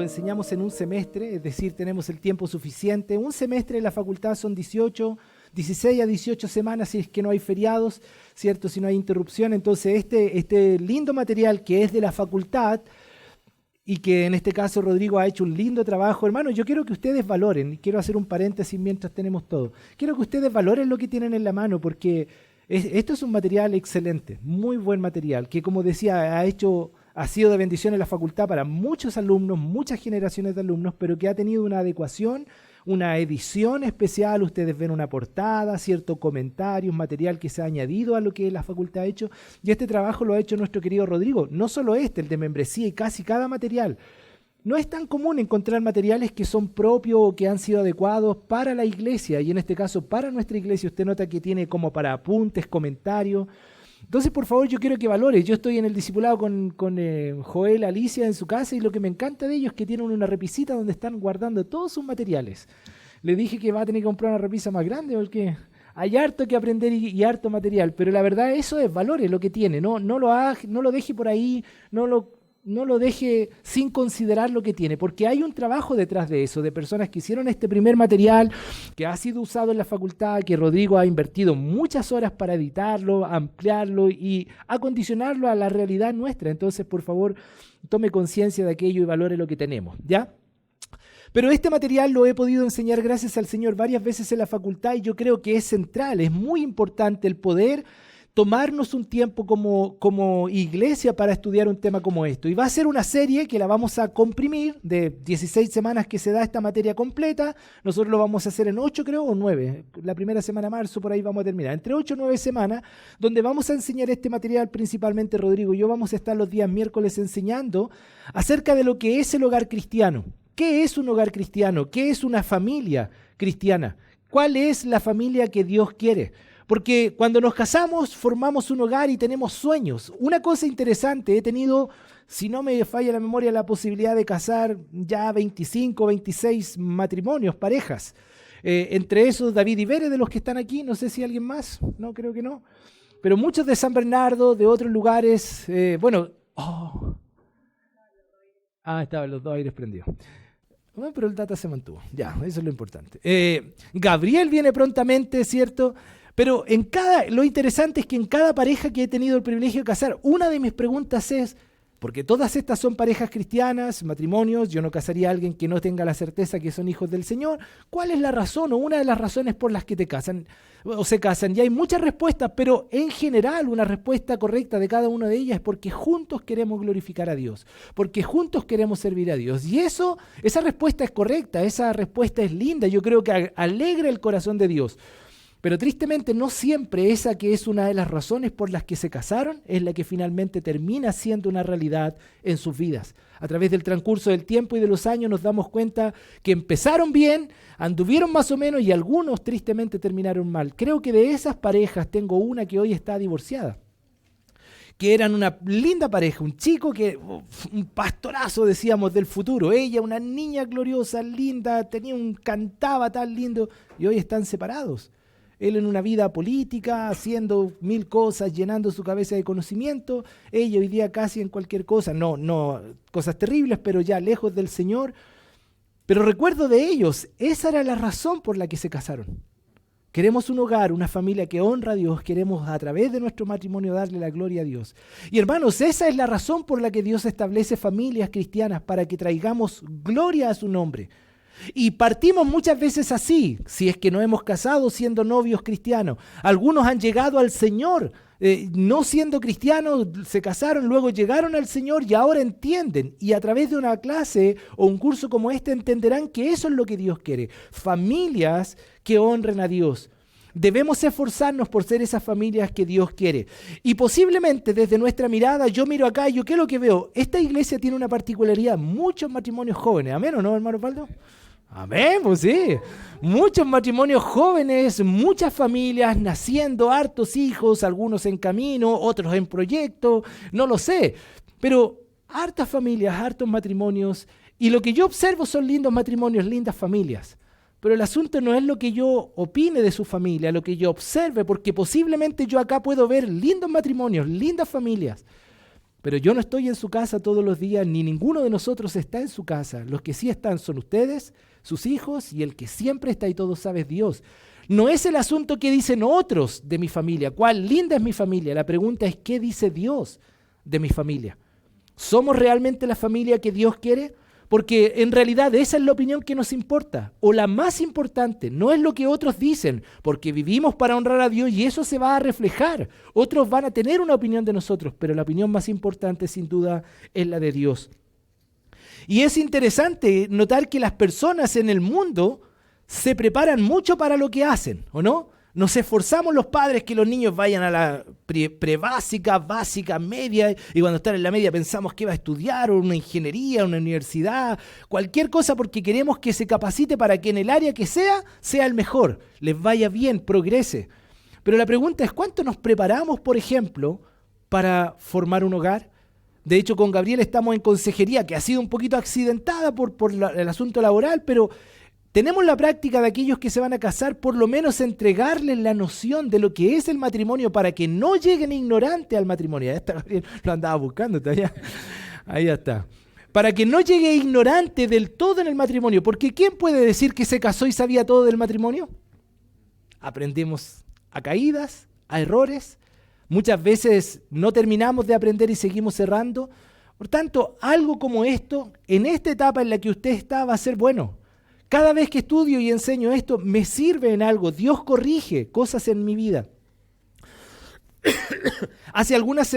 lo enseñamos en un semestre, es decir, tenemos el tiempo suficiente. Un semestre en la facultad son 16 a 18 semanas si es que no hay feriados, ¿cierto? Si no hay interrupción. Entonces, este lindo material que es de la facultad y que en este caso Rodrigo ha hecho un lindo trabajo. Hermano, yo quiero que ustedes valoren, quiero hacer un paréntesis mientras tenemos todo. Quiero que ustedes valoren lo que tienen en la mano porque esto es un material excelente, muy buen material, que como decía, ha sido de bendición en la facultad para muchos alumnos, muchas generaciones de alumnos, pero que ha tenido una adecuación, una edición especial. Ustedes ven una portada, cierto comentario, un material que se ha añadido a lo que la facultad ha hecho, y este trabajo lo ha hecho nuestro querido Rodrigo. No solo el de membresía y casi cada material. No es tan común encontrar materiales que son propios o que han sido adecuados para la iglesia, y en este caso para nuestra iglesia. Usted nota que tiene como para apuntes, comentarios. Entonces, por favor, yo quiero que valore. Yo estoy en el discipulado con Joel, Alicia en su casa, y lo que me encanta de ellos es que tienen una repisita donde están guardando todos sus materiales. Le dije que va a tener que comprar una repisa más grande porque hay harto que aprender y harto material, pero la verdad eso es, valore lo que tiene. No lo deje por ahí, no lo deje sin considerar lo que tiene, porque hay un trabajo detrás de eso, de personas que hicieron este primer material, que ha sido usado en la facultad, que Rodrigo ha invertido muchas horas para editarlo, ampliarlo y acondicionarlo a la realidad nuestra. Entonces, por favor, tome conciencia de aquello y valore lo que tenemos, ¿ya? Pero este material lo he podido enseñar gracias al Señor varias veces en la facultad, y yo creo que es central, es muy importante el poder tomarnos un tiempo como iglesia para estudiar un tema como esto. Y va a ser una serie que la vamos a comprimir de 16 semanas que se da esta materia completa. Nosotros lo vamos a hacer en 8, creo, o 9. La primera semana de marzo, por ahí vamos a terminar. Entre 8 y 9 semanas, donde vamos a enseñar este material principalmente Rodrigo y yo. Vamos a estar los días miércoles enseñando acerca de lo que es el hogar cristiano. ¿Qué es un hogar cristiano? ¿Qué es una familia cristiana? ¿Cuál es la familia que Dios quiere? Porque cuando nos casamos, formamos un hogar y tenemos sueños. Una cosa interesante, he tenido, si no me falla la memoria, la posibilidad de casar ya 25, 26 matrimonios, parejas. Entre esos, David y Bere, de los que están aquí, no sé si alguien más, no, creo que no. Pero muchos de San Bernardo, de otros lugares, estaban los dos aires prendidos. Bueno, pero el data se mantuvo, ya, eso es lo importante. Gabriel viene prontamente, ¿cierto? Pero lo interesante es que en cada pareja que he tenido el privilegio de casar, una de mis preguntas es, porque todas estas son parejas cristianas, matrimonios, yo no casaría a alguien que no tenga la certeza que son hijos del Señor, ¿cuál es la razón o una de las razones por las que te casan o se casan? Y hay muchas respuestas, pero en general una respuesta correcta de cada una de ellas es porque juntos queremos glorificar a Dios, porque juntos queremos servir a Dios. Y esa respuesta es correcta, esa respuesta es linda, yo creo que alegra el corazón de Dios. Pero tristemente no siempre esa que es una de las razones por las que se casaron es la que finalmente termina siendo una realidad en sus vidas. A través del transcurso del tiempo y de los años nos damos cuenta que empezaron bien, anduvieron más o menos y algunos tristemente terminaron mal. Creo que de esas parejas tengo una que hoy está divorciada, que eran una linda pareja, un chico un pastorazo decíamos del futuro, ella una niña gloriosa, linda, cantaba tan lindo y hoy están separados. Él en una vida política, haciendo 1000 cosas, llenando su cabeza de conocimiento. Ella hoy día casi en cualquier cosa, no cosas terribles, pero ya lejos del Señor. Pero recuerdo de ellos, esa era la razón por la que se casaron. Queremos un hogar, una familia que honra a Dios. Queremos a través de nuestro matrimonio darle la gloria a Dios. Y hermanos, esa es la razón por la que Dios establece familias cristianas, para que traigamos gloria a su nombre. Y partimos muchas veces así, si es que no hemos casado siendo novios cristianos. Algunos han llegado al Señor no siendo cristianos, se casaron, luego llegaron al Señor y ahora entienden. Y a través de una clase o un curso como este entenderán que eso es lo que Dios quiere. Familias que honren a Dios. Debemos esforzarnos por ser esas familias que Dios quiere. Y posiblemente desde nuestra mirada, yo miro acá y ¿qué es lo que veo? Esta iglesia tiene una particularidad, muchos matrimonios jóvenes. ¿Amén o no, hermano Osvaldo? Amén, pues sí. Muchos matrimonios jóvenes, muchas familias naciendo, hartos hijos, algunos en camino, otros en proyecto, no lo sé. Pero hartas familias, hartos matrimonios. Y lo que yo observo son lindos matrimonios, lindas familias. Pero el asunto no es lo que yo opine de su familia, lo que yo observe, porque posiblemente yo acá puedo ver lindos matrimonios, lindas familias. Pero yo no estoy en su casa todos los días, ni ninguno de nosotros está en su casa. Los que sí están son ustedes, sus hijos, y el que siempre está y todo sabe es Dios. No es el asunto que dicen otros de mi familia, cuál linda es mi familia. La pregunta es, ¿qué dice Dios de mi familia? ¿Somos realmente la familia que Dios quiere? Porque en realidad esa es la opinión que nos importa, o la más importante, no es lo que otros dicen, porque vivimos para honrar a Dios y eso se va a reflejar. Otros van a tener una opinión de nosotros, pero la opinión más importante sin duda es la de Dios. Y es interesante notar que las personas en el mundo se preparan mucho para lo que hacen, ¿o no? Nos esforzamos los padres que los niños vayan a la prebásica, básica, media, y cuando están en la media pensamos que va a estudiar, o una ingeniería, una universidad, cualquier cosa, porque queremos que se capacite para que en el área que sea el mejor, les vaya bien, progrese. Pero la pregunta es, ¿cuánto nos preparamos, por ejemplo, para formar un hogar? De hecho, con Gabriel estamos en consejería, que ha sido un poquito accidentada por el asunto laboral, pero tenemos la práctica de aquellos que se van a casar, por lo menos entregarles la noción de lo que es el matrimonio para que no lleguen ignorantes al matrimonio. Lo andaba buscando todavía. Ahí está. Para que no llegue ignorante del todo en el matrimonio. Porque ¿quién puede decir que se casó y sabía todo del matrimonio? Aprendemos a caídas, a errores. Muchas veces no terminamos de aprender y seguimos cerrando. Por tanto, algo como esto, en esta etapa en la que usted está, va a ser bueno. Cada vez que estudio y enseño esto, me sirve en algo. Dios corrige cosas en mi vida. Hace algunos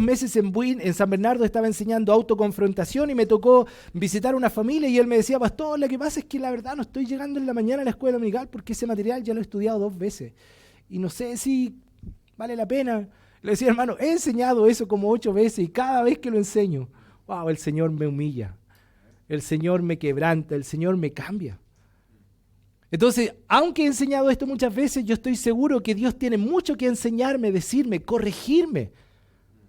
meses en San Bernardo estaba enseñando autoconfrontación y me tocó visitar una familia y él me decía, pastor, lo que pasa es que la verdad no estoy llegando en la mañana a la escuela dominical porque ese material ya lo he estudiado 2 veces. Y no sé si vale la pena. Le decía, hermano, he enseñado eso como 8 veces y cada vez que lo enseño, wow, el Señor me humilla. El Señor me quebranta, el Señor me cambia. Entonces, aunque he enseñado esto muchas veces, yo estoy seguro que Dios tiene mucho que enseñarme, decirme, corregirme.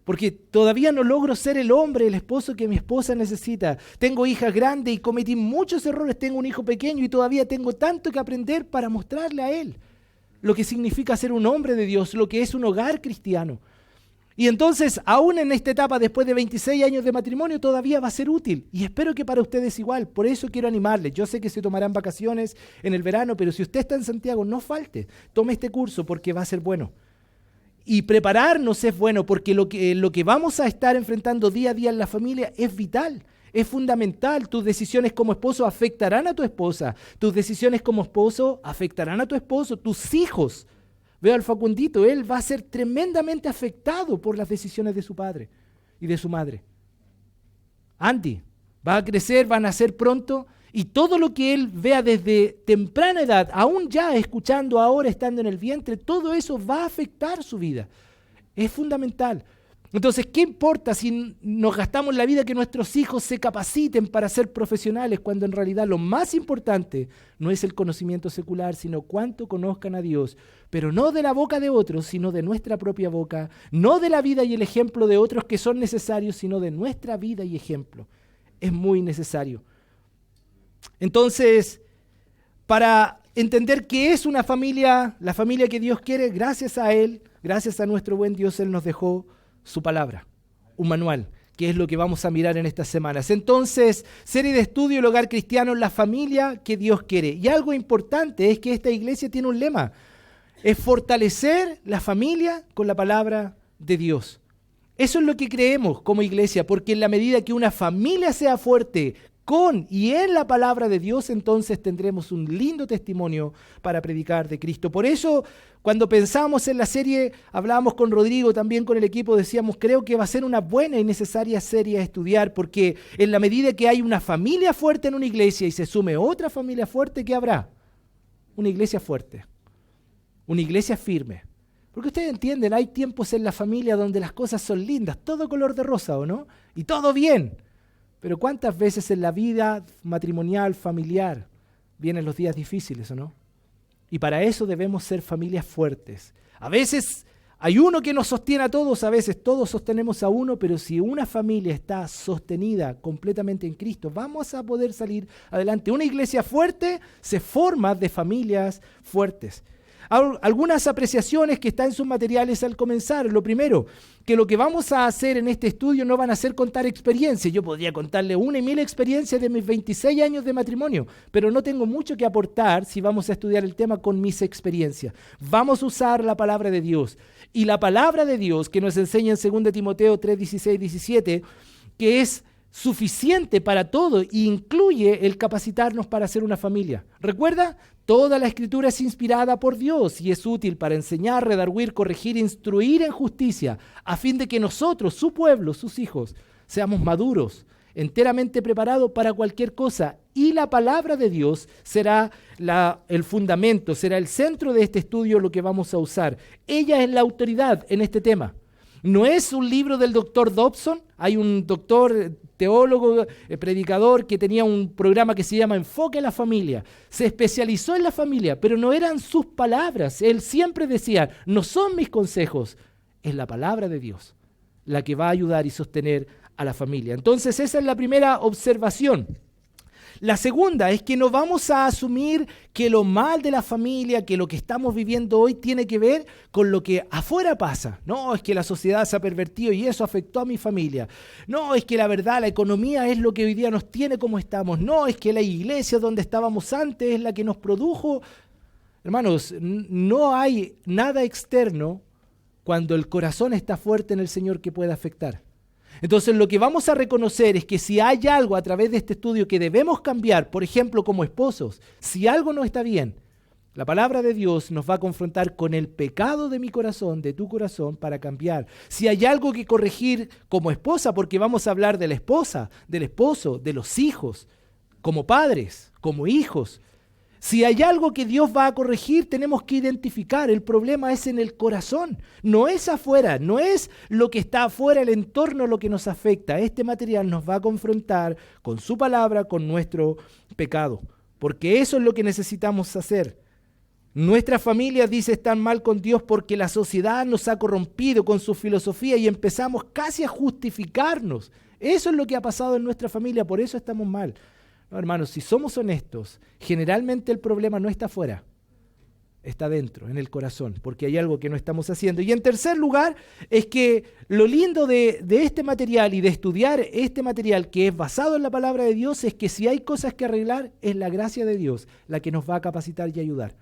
Porque todavía no logro ser el hombre, el esposo que mi esposa necesita. Tengo hijas grandes y cometí muchos errores. Tengo un hijo pequeño y todavía tengo tanto que aprender para mostrarle a él lo que significa ser un hombre de Dios, lo que es un hogar cristiano. Y entonces, aún en esta etapa, después de 26 años de matrimonio, todavía va a ser útil. Y espero que para ustedes igual. Por eso quiero animarles. Yo sé que se tomarán vacaciones en el verano, pero si usted está en Santiago, no falte. Tome este curso porque va a ser bueno. Y prepararnos es bueno porque lo que vamos a estar enfrentando día a día en la familia es vital, es fundamental. Tus decisiones como esposo afectarán a tu esposa. Tus decisiones como esposo afectarán a tu esposo, tus hijos. Veo al Facundito, él va a ser tremendamente afectado por las decisiones de su padre y de su madre. Andy va a crecer, va a nacer pronto y todo lo que él vea desde temprana edad, aún ya escuchando ahora, estando en el vientre, todo eso va a afectar su vida. Es fundamental. Entonces, ¿qué importa si nos gastamos la vida que nuestros hijos se capaciten para ser profesionales cuando en realidad lo más importante no es el conocimiento secular, sino cuánto conozcan a Dios, pero no de la boca de otros, sino de nuestra propia boca, no de la vida y el ejemplo de otros que son necesarios, sino de nuestra vida y ejemplo. Es muy necesario. Entonces, para entender qué es una familia, la familia que Dios quiere, gracias a Él, gracias a nuestro buen Dios, Él nos dejó su palabra, un manual, que es lo que vamos a mirar en estas semanas. Entonces, serie de estudio, el hogar cristiano, la familia que Dios quiere. Y algo importante es que esta iglesia tiene un lema, es fortalecer la familia con la palabra de Dios. Eso es lo que creemos como iglesia, porque en la medida que una familia sea fuerte con y en la palabra de Dios, entonces tendremos un lindo testimonio para predicar de Cristo. Por eso, cuando pensamos en la serie, hablábamos con Rodrigo, también con el equipo, decíamos, creo que va a ser una buena y necesaria serie a estudiar, porque en la medida que hay una familia fuerte en una iglesia y se sume otra familia fuerte, ¿qué habrá? Una iglesia fuerte, una iglesia firme. Porque ustedes entienden, hay tiempos en la familia donde las cosas son lindas, todo color de rosa, ¿o no? Y todo bien. Pero ¿cuántas veces en la vida matrimonial, familiar, vienen los días difíciles, o no? Y para eso debemos ser familias fuertes. A veces hay uno que nos sostiene a todos, a veces todos sostenemos a uno, pero si una familia está sostenida completamente en Cristo, vamos a poder salir adelante. Una iglesia fuerte se forma de familias fuertes. Algunas apreciaciones que están en sus materiales al comenzar. Lo primero, que lo que vamos a hacer en este estudio no van a ser contar experiencias. Yo podría contarle 1.000 experiencias de mis 26 años de matrimonio, pero no tengo mucho que aportar si vamos a estudiar el tema con mis experiencias. Vamos a usar la palabra de Dios. Y la palabra de Dios que nos enseña en 2 Timoteo 3, 16, 17, que es suficiente para todo e incluye el capacitarnos para ser una familia. ¿Recuerda? Toda la Escritura es inspirada por Dios y es útil para enseñar, redarguir, corregir, instruir en justicia, a fin de que nosotros, su pueblo, sus hijos, seamos maduros, enteramente preparados para cualquier cosa. Y la palabra de Dios será el fundamento, será el centro de este estudio, lo que vamos a usar. Ella es la autoridad en este tema. No es un libro del doctor Dobson. Hay un doctor, teólogo, predicador que tenía un programa que se llama Enfoque en la Familia. Se especializó en la familia, pero no eran sus palabras. Él siempre decía, no son mis consejos, es la palabra de Dios la que va a ayudar y sostener a la familia. Entonces esa es la primera observación. La segunda es que no vamos a asumir que lo mal de la familia, que lo que estamos viviendo hoy tiene que ver con lo que afuera pasa. No, es que la sociedad se ha pervertido y eso afectó a mi familia. No, es que la verdad, la economía es lo que hoy día nos tiene como estamos. No, es que la iglesia donde estábamos antes es la que nos produjo. Hermanos, no hay nada externo cuando el corazón está fuerte en el Señor que pueda afectar. Entonces lo que vamos a reconocer es que si hay algo a través de este estudio que debemos cambiar, por ejemplo como esposos, si algo no está bien, la palabra de Dios nos va a confrontar con el pecado de mi corazón, de tu corazón, para cambiar. Si hay algo que corregir como esposa, porque vamos a hablar de la esposa, del esposo, de los hijos, como padres, como hijos. Si hay algo que Dios va a corregir, tenemos que identificar. El problema es en el corazón, no es afuera, no es lo que está afuera, el entorno lo que nos afecta. Este material nos va a confrontar con su palabra, con nuestro pecado, porque eso es lo que necesitamos hacer. Nuestras familias, dice, están mal con Dios porque la sociedad nos ha corrompido con su filosofía y empezamos casi a justificarnos. Eso es lo que ha pasado en nuestra familia, por eso estamos mal. No, hermanos, si somos honestos, generalmente el problema no está afuera, está dentro, en el corazón, porque hay algo que no estamos haciendo. Y en tercer lugar, es que lo lindo de este material y de estudiar este material que es basado en la palabra de Dios es que si hay cosas que arreglar, es la gracia de Dios la que nos va a capacitar y ayudar.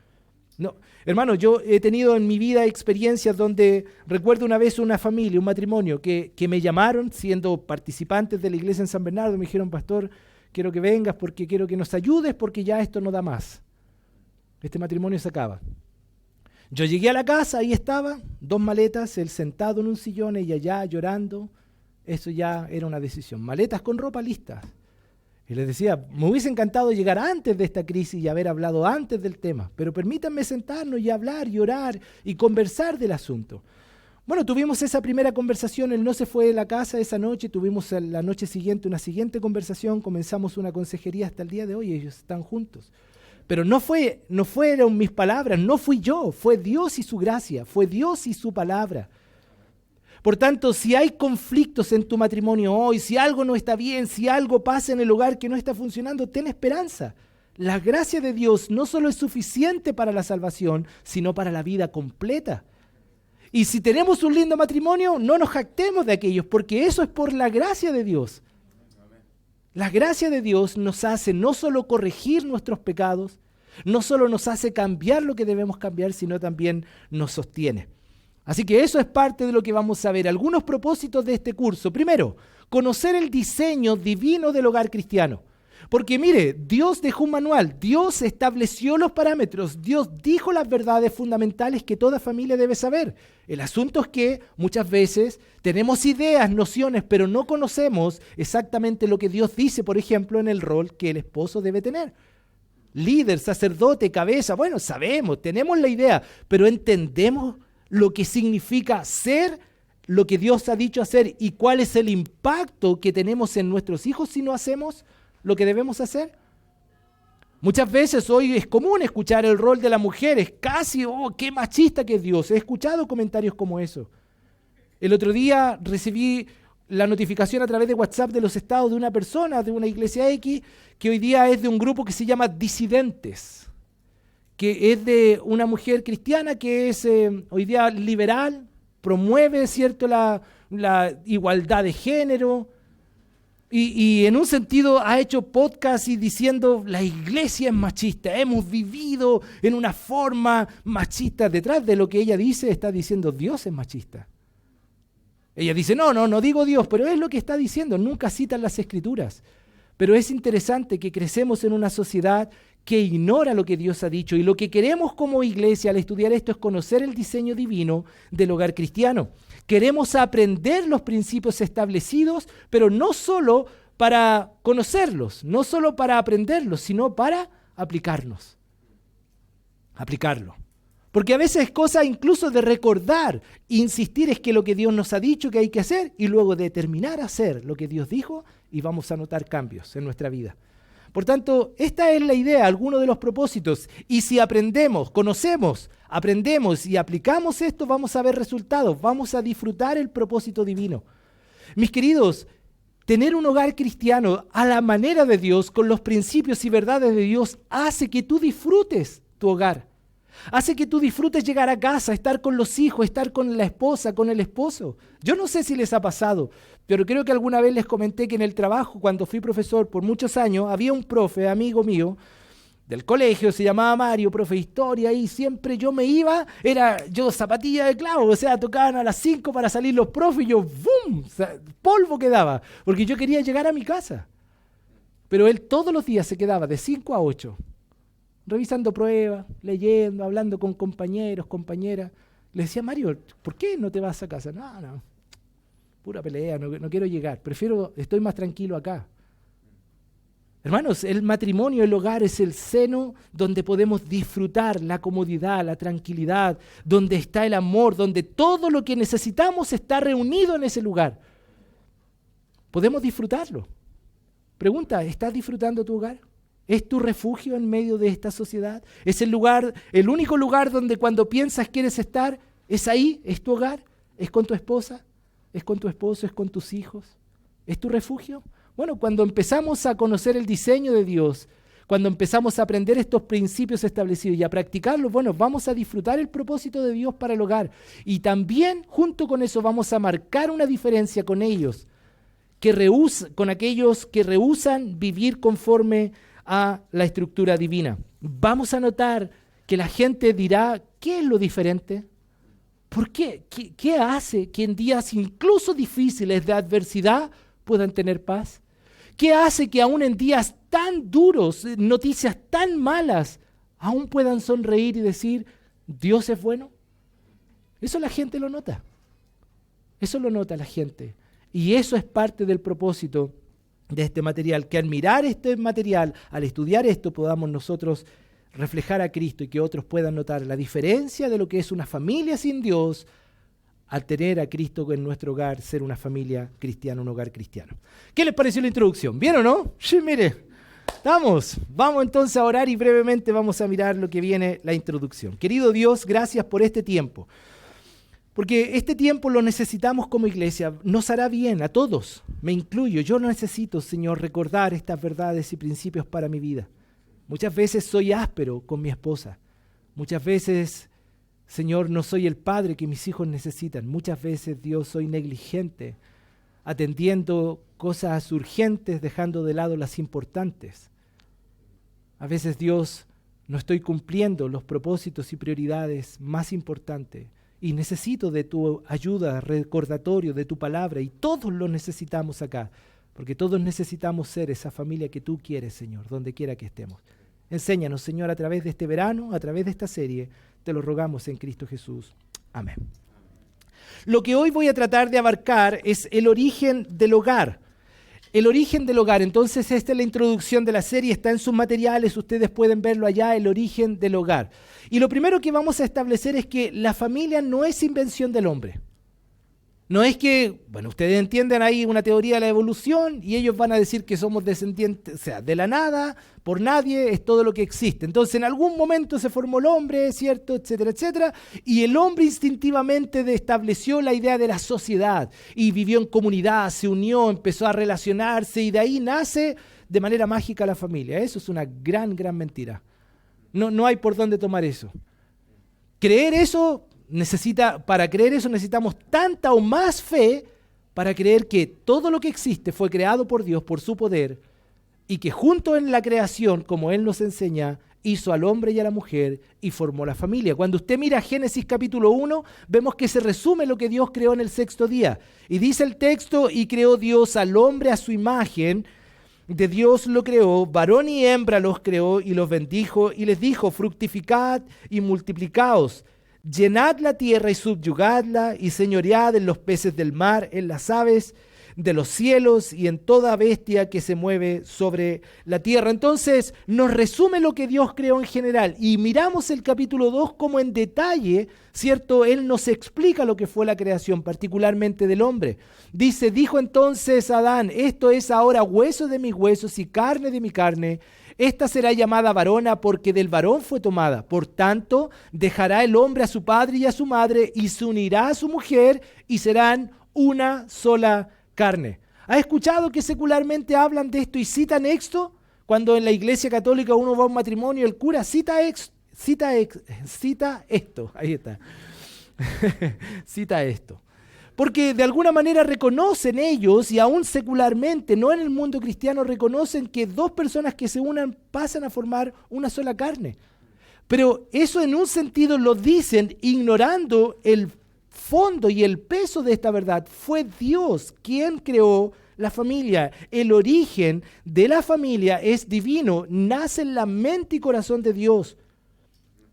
No, hermano, yo he tenido en mi vida experiencias donde recuerdo una vez una familia, un matrimonio, que me llamaron siendo participantes de la iglesia en San Bernardo, me dijeron, pastor, quiero que vengas porque quiero que nos ayudes porque ya esto no da más. Este matrimonio se acaba. Yo llegué a la casa, ahí estaba, 2 maletas, él sentado en un sillón, ella allá llorando. Eso ya era una decisión. Maletas con ropa listas. Y les decía, me hubiese encantado llegar antes de esta crisis y haber hablado antes del tema, pero permítanme sentarnos y hablar y orar y conversar del asunto. Bueno, tuvimos esa primera conversación, él no se fue de la casa esa noche, tuvimos la noche siguiente una siguiente conversación, comenzamos una consejería hasta el día de hoy, ellos están juntos. Pero no fueron mis palabras, no fui yo, fue Dios y su gracia, fue Dios y su palabra. Por tanto, si hay conflictos en tu matrimonio hoy, si algo no está bien, si algo pasa en el hogar que no está funcionando, ten esperanza. La gracia de Dios no solo es suficiente para la salvación, sino para la vida completa. Y si tenemos un lindo matrimonio, no nos jactemos de aquellos, porque eso es por la gracia de Dios. La gracia de Dios nos hace no solo corregir nuestros pecados, no solo nos hace cambiar lo que debemos cambiar, sino también nos sostiene. Así que eso es parte de lo que vamos a ver. Algunos propósitos de este curso. Primero, conocer el diseño divino del hogar cristiano. Porque mire, Dios dejó un manual, Dios estableció los parámetros, Dios dijo las verdades fundamentales que toda familia debe saber. El asunto es que muchas veces tenemos ideas, nociones, pero no conocemos exactamente lo que Dios dice, por ejemplo, en el rol que el esposo debe tener. Líder, sacerdote, cabeza, bueno, sabemos, tenemos la idea, pero entendemos lo que significa ser lo que Dios ha dicho hacer y cuál es el impacto que tenemos en nuestros hijos si no hacemos lo que debemos hacer. Muchas veces hoy es común escuchar el rol de la mujer, es casi, qué machista que es Dios. He escuchado comentarios como eso. El otro día recibí la notificación a través de WhatsApp de los estados de una persona de una iglesia X que hoy día es de un grupo que se llama Disidentes, que es de una mujer cristiana que es hoy día liberal, promueve, ¿cierto?, la igualdad de género, y en un sentido ha hecho podcast y diciendo la iglesia es machista, hemos vivido en una forma machista. Detrás de lo que ella dice está diciendo Dios es machista. Ella dice no digo Dios, pero es lo que está diciendo, nunca citan las escrituras. Pero es interesante que crecemos en una sociedad que ignora lo que Dios ha dicho, y lo que queremos como iglesia al estudiar esto es conocer el diseño divino del hogar cristiano. Queremos aprender los principios establecidos, pero no solo para conocerlos, no solo para aprenderlos, sino para aplicarlo. Porque a veces es cosa incluso de recordar, insistir es que lo que Dios nos ha dicho que hay que hacer, y luego determinar hacer lo que Dios dijo, y vamos a notar cambios en nuestra vida. Por tanto, esta es la idea, algunos de los propósitos. Y si aprendemos, conocemos, aprendemos y aplicamos esto, vamos a ver resultados, vamos a disfrutar el propósito divino. Mis queridos, tener un hogar cristiano a la manera de Dios, con los principios y verdades de Dios, hace que tú disfrutes tu hogar. Hace que tú disfrutes llegar a casa, estar con los hijos, estar con la esposa, con el esposo. Yo no sé si les ha pasado, pero creo que alguna vez les comenté que en el trabajo, cuando fui profesor por muchos años, había un profe, amigo mío, del colegio, se llamaba Mario, profe de historia, y siempre yo me iba, era yo zapatilla de clavo, o sea, tocaban a las 5 para salir los profes y yo, ¡bum!, polvo quedaba, porque yo quería llegar a mi casa. Pero él todos los días se quedaba de 5 a 8, revisando pruebas, leyendo, hablando con compañeros, compañeras. Le decía, Mario, ¿por qué no te vas a casa? No, pura pelea, no quiero llegar, estoy más tranquilo acá. Hermanos, el matrimonio, el hogar es el seno donde podemos disfrutar la comodidad, la tranquilidad, donde está el amor, donde todo lo que necesitamos está reunido en ese lugar. Podemos disfrutarlo. Pregunta, ¿estás disfrutando tu hogar? ¿Es tu refugio en medio de esta sociedad? ¿Es el único lugar donde cuando piensas quieres estar? ¿Es ahí? ¿Es tu hogar? ¿Es con tu esposa? ¿Es con tu esposo? ¿Es con tus hijos? ¿Es tu refugio? Bueno, cuando empezamos a conocer el diseño de Dios, cuando empezamos a aprender estos principios establecidos y a practicarlos, bueno, vamos a disfrutar el propósito de Dios para el hogar. Y también, junto con eso, vamos a marcar una diferencia con ellos, con aquellos que rehúsan vivir conforme a la estructura divina. Vamos a notar que la gente dirá, ¿qué es lo diferente? ¿Por qué? ¿Qué hace que en días incluso difíciles de adversidad puedan tener paz? ¿Qué hace que aún en días tan duros, noticias tan malas, aún puedan sonreír y decir, Dios es bueno? Eso la gente lo nota. Eso lo nota la gente. Y eso es parte del propósito de este material, que al mirar este material, al estudiar esto, podamos nosotros reflejar a Cristo y que otros puedan notar la diferencia de lo que es una familia sin Dios al tener a Cristo en nuestro hogar, ser una familia cristiana, un hogar cristiano. ¿Qué les pareció la introducción? ¿Bien o no? Sí, mire. Vamos entonces a orar y brevemente vamos a mirar lo que viene la introducción. Querido Dios, gracias por este tiempo. Porque este tiempo lo necesitamos como iglesia, nos hará bien a todos, me incluyo. Yo necesito, Señor, recordar estas verdades y principios para mi vida. Muchas veces soy áspero con mi esposa. Muchas veces, Señor, no soy el padre que mis hijos necesitan. Muchas veces, Dios, soy negligente, atendiendo cosas urgentes, dejando de lado las importantes. A veces, Dios, no estoy cumpliendo los propósitos y prioridades más importantes. Y necesito de tu ayuda, recordatorio, de tu palabra, y todos lo necesitamos acá, porque todos necesitamos ser esa familia que tú quieres, Señor, donde quiera que estemos. Enséñanos, Señor, a través de este verano, a través de esta serie, te lo rogamos en Cristo Jesús. Amén. Lo que hoy voy a tratar de abarcar es el origen del hogar. El origen del hogar. Entonces, esta es la introducción de la serie, está en sus materiales, ustedes pueden verlo allá, el origen del hogar. Y lo primero que vamos a establecer es que la familia no es invención del hombre. No es que, bueno, ustedes entienden ahí una teoría de la evolución y ellos van a decir que somos descendientes, o sea, de la nada, por nadie, es todo lo que existe. Entonces, en algún momento se formó el hombre, ¿cierto?, etcétera, etcétera, y el hombre instintivamente estableció la idea de la sociedad y vivió en comunidad, se unió, empezó a relacionarse y de ahí nace de manera mágica la familia. Eso es una gran, gran mentira. No hay por dónde tomar eso. Para creer eso necesitamos tanta o más fe para creer que todo lo que existe fue creado por Dios, por su poder, y que junto en la creación, como Él nos enseña, hizo al hombre y a la mujer y formó la familia. Cuando usted mira Génesis capítulo 1, vemos que se resume lo que Dios creó en el sexto día. Y dice el texto, y creó Dios al hombre a su imagen, de Dios lo creó, varón y hembra los creó y los bendijo y les dijo, fructificad y multiplicaos, llenad la tierra y subyugadla y señoread en los peces del mar, en las aves de los cielos y en toda bestia que se mueve sobre la tierra. Entonces nos resume lo que Dios creó en general y miramos el capítulo 2 como en detalle, ¿cierto? Él nos explica lo que fue la creación, particularmente del hombre. Dice, dijo entonces Adán, esto es ahora hueso de mis huesos y carne de mi carne. Esta será llamada varona porque del varón fue tomada. Por tanto, dejará el hombre a su padre y a su madre y se unirá a su mujer y serán una sola carne. ¿Ha escuchado que secularmente hablan de esto y citan esto? Cuando en la iglesia católica uno va a un matrimonio, el cura cita esto. Ahí está. Cita esto. Porque de alguna manera reconocen ellos, y aún secularmente, no en el mundo cristiano, reconocen que dos personas que se unan pasan a formar una sola carne. Pero eso en un sentido lo dicen ignorando el fondo y el peso de esta verdad. Fue Dios quien creó la familia. El origen de la familia es divino, nace en la mente y corazón de Dios.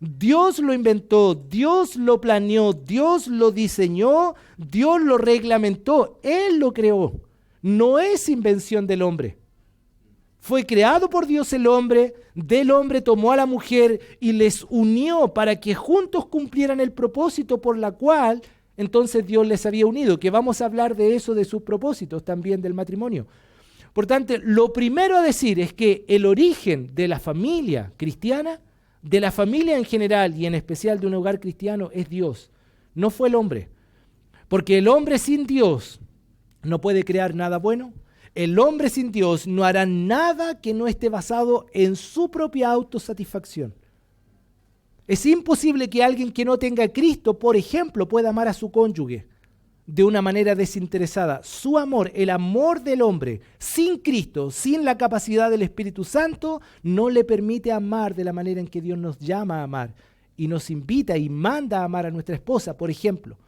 Dios lo inventó, Dios lo planeó, Dios lo diseñó, Dios lo reglamentó, Él lo creó. No es invención del hombre. Fue creado por Dios el hombre, del hombre tomó a la mujer y les unió para que juntos cumplieran el propósito por la cual entonces Dios les había unido, que vamos a hablar de eso, de sus propósitos también del matrimonio. Por tanto, lo primero a decir es que el origen de la familia cristiana, de la familia en general y en especial de un hogar cristiano, es Dios. No fue el hombre. Porque el hombre sin Dios no puede crear nada bueno. El hombre sin Dios no hará nada que no esté basado en su propia autosatisfacción. Es imposible que alguien que no tenga a Cristo, por ejemplo, pueda amar a su cónyuge de una manera desinteresada. Su amor, el amor del hombre, sin Cristo, sin la capacidad del Espíritu Santo, no le permite amar de la manera en que Dios nos llama a amar y nos invita y manda a amar a nuestra esposa, por ejemplo.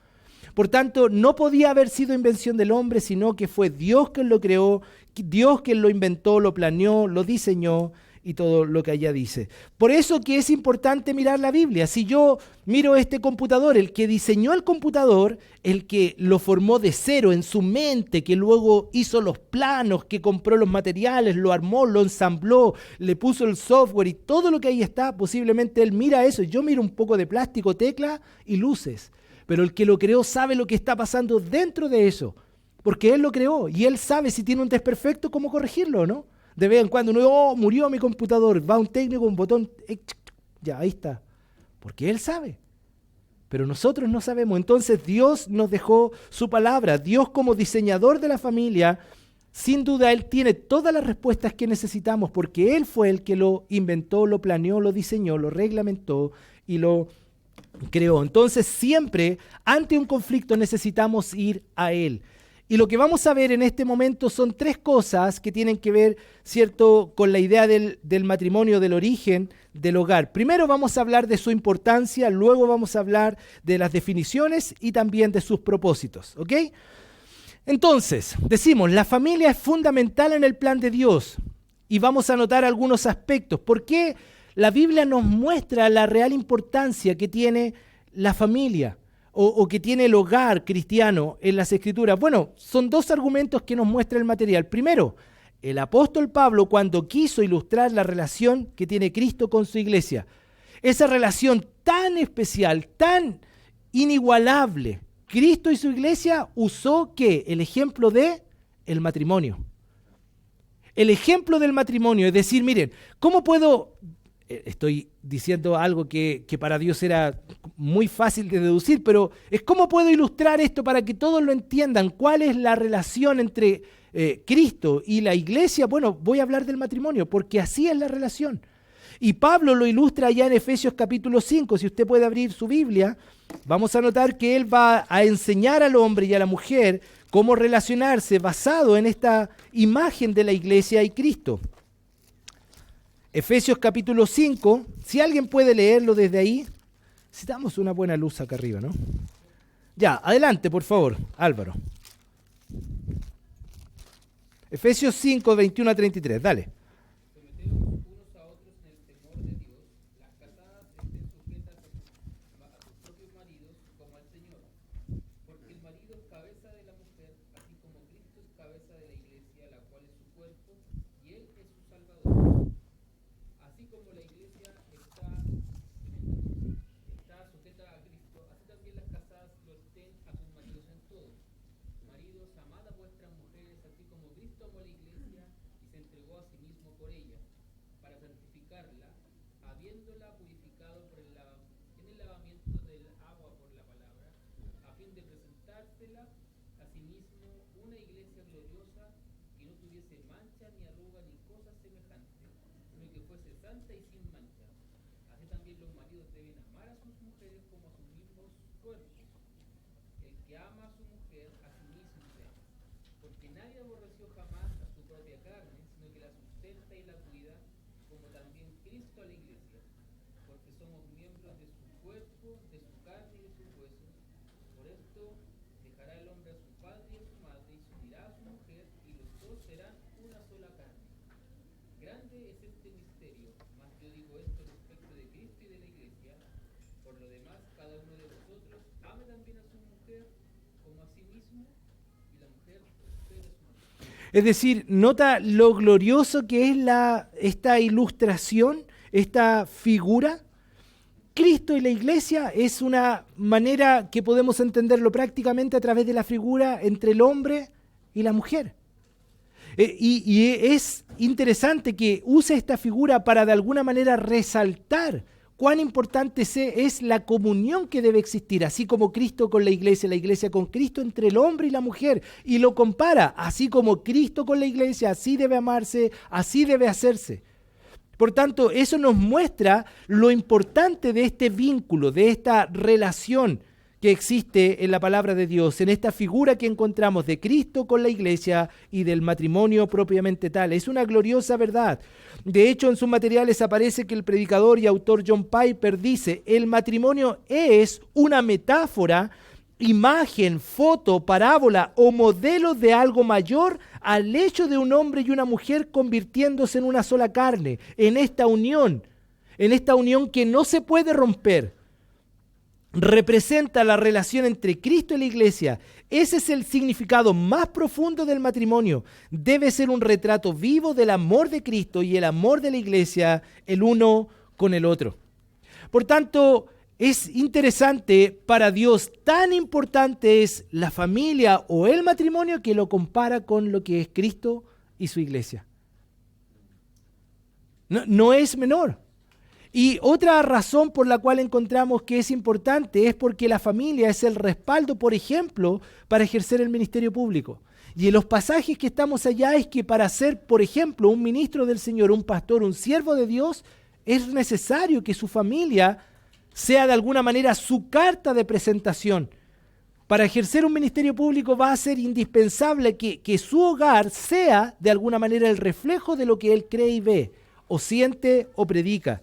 Por tanto, no podía haber sido invención del hombre, sino que fue Dios quien lo creó, Dios quien lo inventó, lo planeó, lo diseñó y todo lo que allá dice. Por eso que es importante mirar la Biblia. Si yo miro este computador, el que diseñó el computador, el que lo formó de cero en su mente, que luego hizo los planos, que compró los materiales, lo armó, lo ensambló, le puso el software y todo lo que ahí está, posiblemente él mira eso. Yo miro un poco de plástico, tecla y luces. Pero el que lo creó sabe lo que está pasando dentro de eso, porque él lo creó y él sabe si tiene un desperfecto, cómo corregirlo, ¿no? De vez en cuando uno, murió mi computador, va un técnico, un botón, ya, ahí está. Porque Él sabe. Pero nosotros no sabemos. Entonces Dios nos dejó su palabra. Dios como diseñador de la familia, sin duda Él tiene todas las respuestas que necesitamos porque Él fue el que lo inventó, lo planeó, lo diseñó, lo reglamentó y lo creó. Entonces siempre ante un conflicto necesitamos ir a Él. Y lo que vamos a ver en este momento son tres cosas que tienen que ver, ¿cierto?, con la idea del matrimonio, del origen del hogar. Primero vamos a hablar de su importancia, luego vamos a hablar de las definiciones y también de sus propósitos, ¿ok? Entonces, decimos, la familia es fundamental en el plan de Dios y vamos a notar algunos aspectos. ¿Por qué la Biblia nos muestra la real importancia que tiene la familia? O que tiene el hogar cristiano en las Escrituras. Bueno, son dos argumentos que nos muestra el material. Primero, el apóstol Pablo cuando quiso ilustrar la relación que tiene Cristo con su iglesia. Esa relación tan especial, tan inigualable. Cristo y su iglesia usó ¿qué? El ejemplo de el matrimonio. El ejemplo del matrimonio, es decir, miren, ¿cómo puedo... Estoy diciendo algo que para Dios era muy fácil de deducir, pero es cómo puedo ilustrar esto para que todos lo entiendan. ¿Cuál es la relación entre Cristo y la iglesia? Bueno, voy a hablar del matrimonio, porque así es la relación. Y Pablo lo ilustra allá en Efesios capítulo 5. Si usted puede abrir su Biblia, vamos a notar que él va a enseñar al hombre y a la mujer cómo relacionarse basado en esta imagen de la iglesia y Cristo. Efesios capítulo 5, si alguien puede leerlo desde ahí. Necesitamos una buena luz acá arriba, ¿no? Ya, adelante, por favor, Álvaro. Efesios 5, 21 a 33, dale. Es decir, nota lo glorioso que es esta ilustración, esta figura. Cristo y la iglesia es una manera que podemos entenderlo prácticamente a través de la figura entre el hombre y la mujer. Y es interesante que use esta figura para de alguna manera resaltar cuán importante es la comunión que debe existir, así como Cristo con la iglesia con Cristo, entre el hombre y la mujer, y lo compara, así como Cristo con la iglesia, así debe amarse, así debe hacerse. Por tanto, eso nos muestra lo importante de este vínculo, de esta relación que existe en la palabra de Dios, en esta figura que encontramos de Cristo con la iglesia y del matrimonio propiamente tal. Es una gloriosa verdad. De hecho, en sus materiales aparece que el predicador y autor John Piper dice: el matrimonio es una metáfora, imagen, foto, parábola o modelo de algo mayor al hecho de un hombre y una mujer convirtiéndose en una sola carne, en esta unión que no se puede romper. Representa la relación entre Cristo y la iglesia. Ese es el significado más profundo del matrimonio. Debe ser un retrato vivo del amor de Cristo y el amor de la iglesia, el uno con el otro. Por tanto, es interesante para Dios, tan importante es la familia o el matrimonio que lo compara con lo que es Cristo y su iglesia. No es menor. Y otra razón por la cual encontramos que es importante es porque la familia es el respaldo, por ejemplo, para ejercer el ministerio público. Y en los pasajes que estamos allá es que para ser, por ejemplo, un ministro del Señor, un pastor, un siervo de Dios, es necesario que su familia sea de alguna manera su carta de presentación. Para ejercer un ministerio público va a ser indispensable que su hogar sea de alguna manera el reflejo de lo que él cree y ve, o siente o predica.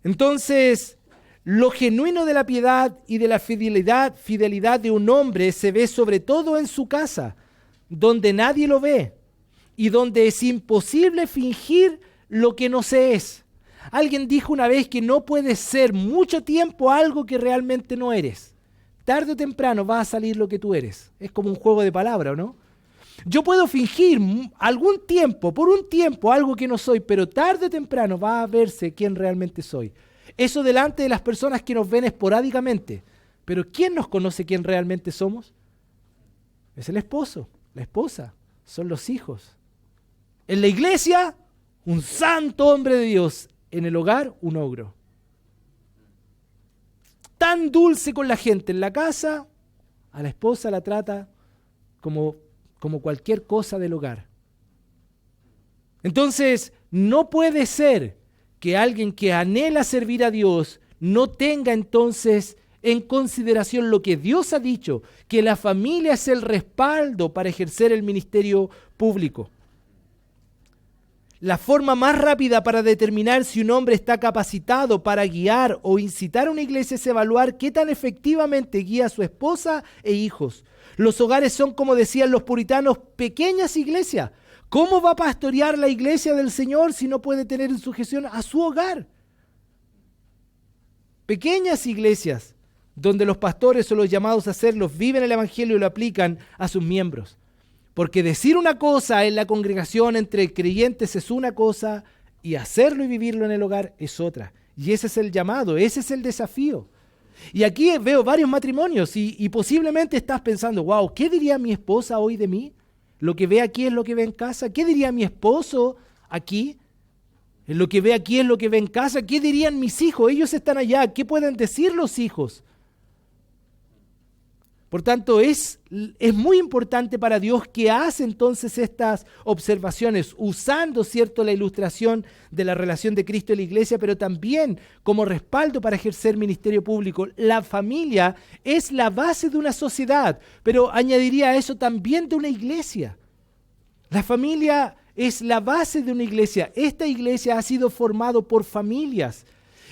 Entonces, lo genuino de la piedad y de la fidelidad de un hombre se ve sobre todo en su casa, donde nadie lo ve y donde es imposible fingir lo que no se es. Alguien dijo una vez que no puedes ser mucho tiempo algo que realmente no eres. Tarde o temprano va a salir lo que tú eres. Es como un juego de palabras, ¿no? Yo puedo fingir algún tiempo, por un tiempo, algo que no soy, pero tarde o temprano va a verse quién realmente soy. Eso delante de las personas que nos ven esporádicamente. Pero ¿quién nos conoce quién realmente somos? Es el esposo, la esposa, son los hijos. En la iglesia, un santo hombre de Dios. En el hogar, un ogro. Tan dulce con la gente en la casa, a la esposa la trata como cualquier cosa del hogar. Entonces, no puede ser que alguien que anhela servir a Dios no tenga entonces en consideración lo que Dios ha dicho, que la familia es el respaldo para ejercer el ministerio público. La forma más rápida para determinar si un hombre está capacitado para guiar o incitar a una iglesia es evaluar qué tan efectivamente guía a su esposa e hijos. Los hogares son, como decían los puritanos, pequeñas iglesias. ¿Cómo va a pastorear la iglesia del Señor si no puede tener en sujeción a su hogar? Pequeñas iglesias donde los pastores o los llamados a hacerlos viven el evangelio y lo aplican a sus miembros. Porque decir una cosa en la congregación entre creyentes es una cosa y hacerlo y vivirlo en el hogar es otra. Y ese es el llamado, ese es el desafío. Y aquí veo varios matrimonios y posiblemente estás pensando, wow, ¿qué diría mi esposa hoy de mí? Lo que ve aquí es lo que ve en casa. ¿Qué diría mi esposo aquí? Lo que ve aquí es lo que ve en casa. ¿Qué dirían mis hijos? Ellos están allá. ¿Qué pueden decir los hijos? Por tanto, es muy importante para Dios que hace entonces estas observaciones, usando, ¿cierto?, la ilustración de la relación de Cristo y la iglesia, pero también como respaldo para ejercer ministerio público. La familia es la base de una sociedad, pero añadiría a eso también de una iglesia. La familia es la base de una iglesia. Esta iglesia ha sido formada por familias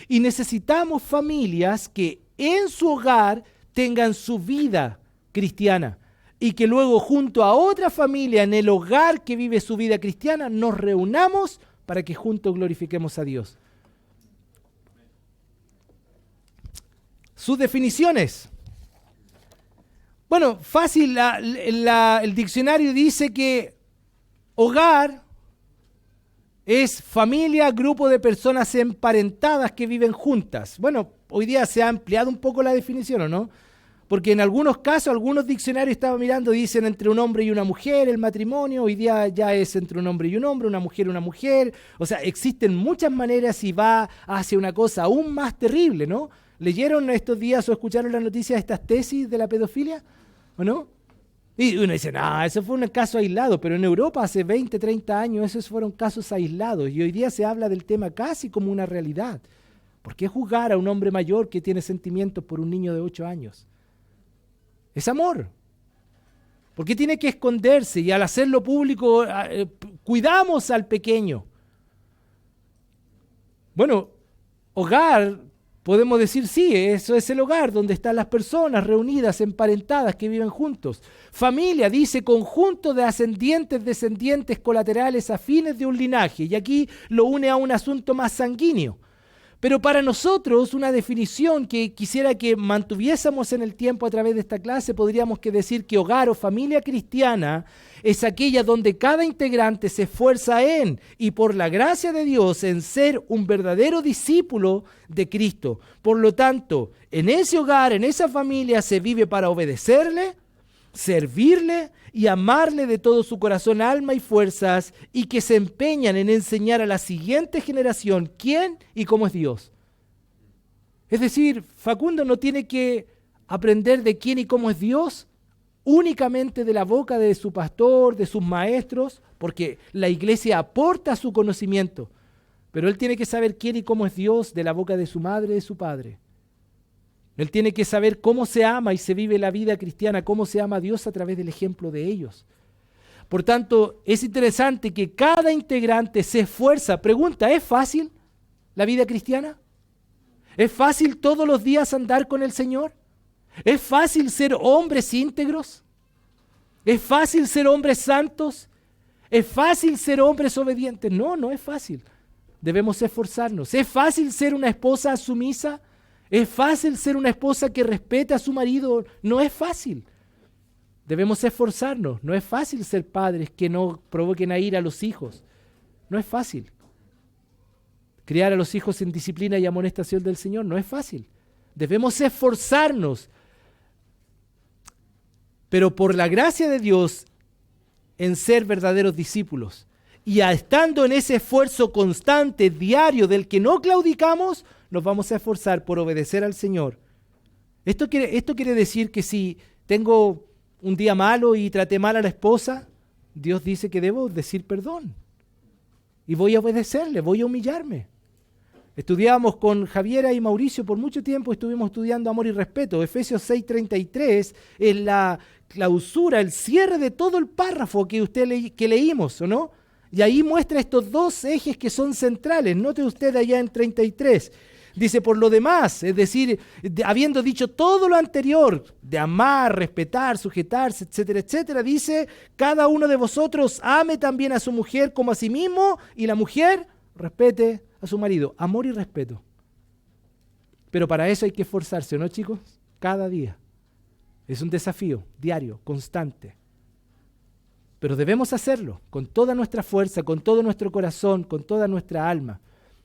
y necesitamos familias que en su hogar tengan su vida cristiana y que luego junto a otra familia en el hogar que vive su vida cristiana nos reunamos para que juntos glorifiquemos a Dios. Sus definiciones. Bueno, fácil, el diccionario dice que hogar es familia, grupo de personas emparentadas que viven juntas. Bueno, hoy día se ha ampliado un poco la definición, ¿o no? Porque en algunos casos, algunos diccionarios estaba mirando, dicen entre un hombre y una mujer, el matrimonio, hoy día ya es entre un hombre y un hombre, una mujer y una mujer. O sea, existen muchas maneras y va hacia una cosa aún más terrible, ¿no? ¿Leyeron estos días o escucharon las noticias de estas tesis de la pedofilia? ¿O no? Y uno dice, no, eso fue un caso aislado, pero en Europa hace 20, 30 años esos fueron casos aislados y hoy día se habla del tema casi como una realidad. ¿Por qué juzgar a un hombre mayor que tiene sentimientos por un niño de 8 años? Es amor. ¿Por qué tiene que esconderse? Y al hacerlo público, cuidamos al pequeño. Bueno, hogar, podemos decir sí, eso es el hogar donde están las personas reunidas, emparentadas, que viven juntos. Familia, dice conjunto de ascendientes, descendientes, colaterales, afines de un linaje. Y aquí lo une a un asunto más sanguíneo. Pero para nosotros, una definición que quisiera que mantuviésemos en el tiempo a través de esta clase, podríamos decir que hogar o familia cristiana es aquella donde cada integrante se esfuerza en, y por la gracia de Dios, en ser un verdadero discípulo de Cristo. Por lo tanto, en ese hogar, en esa familia, se vive para obedecerle, servirle y amarle de todo su corazón, alma y fuerzas, y que se empeñan en enseñar a la siguiente generación quién y cómo es Dios. Es decir, Facundo no tiene que aprender de quién y cómo es Dios únicamente de la boca de su pastor, de sus maestros, porque la iglesia aporta su conocimiento, pero él tiene que saber quién y cómo es Dios de la boca de su madre y de su padre. Él tiene que saber cómo se ama y se vive la vida cristiana, cómo se ama a Dios a través del ejemplo de ellos. Por tanto, es interesante que cada integrante se esfuerza. Pregunta, ¿es fácil la vida cristiana? ¿Es fácil todos los días andar con el Señor? ¿Es fácil ser hombres íntegros? ¿Es fácil ser hombres santos? ¿Es fácil ser hombres obedientes? No, no es fácil. Debemos esforzarnos. ¿Es fácil ser una esposa sumisa? ¿Es fácil ser una esposa que respeta a su marido? No es fácil. Debemos esforzarnos. No es fácil ser padres que no provoquen a ira a los hijos. No es fácil. Criar a los hijos en disciplina y amonestación del Señor no es fácil. Debemos esforzarnos. Pero por la gracia de Dios, en ser verdaderos discípulos. Y estando en ese esfuerzo constante, diario, del que no claudicamos, nos vamos a esforzar por obedecer al Señor. Esto quiere decir que si tengo un día malo y traté mal a la esposa, Dios dice que debo decir perdón. y voy a obedecerle, voy a humillarme. Estudiábamos con Javiera y Mauricio por mucho tiempo, estuvimos estudiando amor y respeto. Efesios 6:33 es la clausura, el cierre de todo el párrafo que leímos, ¿o no? Y ahí muestra estos dos ejes que son centrales. Note usted allá en 33. Dice, por lo demás, es decir, habiendo dicho todo lo anterior, de amar, respetar, sujetarse, etcétera, etcétera, dice, cada uno de vosotros ame también a su mujer como a sí mismo, y la mujer respete a su marido. Amor y respeto. Pero para eso hay que esforzarse, ¿no, chicos? Cada día. Es un desafío diario, constante. Pero debemos hacerlo con toda nuestra fuerza, con todo nuestro corazón, con toda nuestra alma.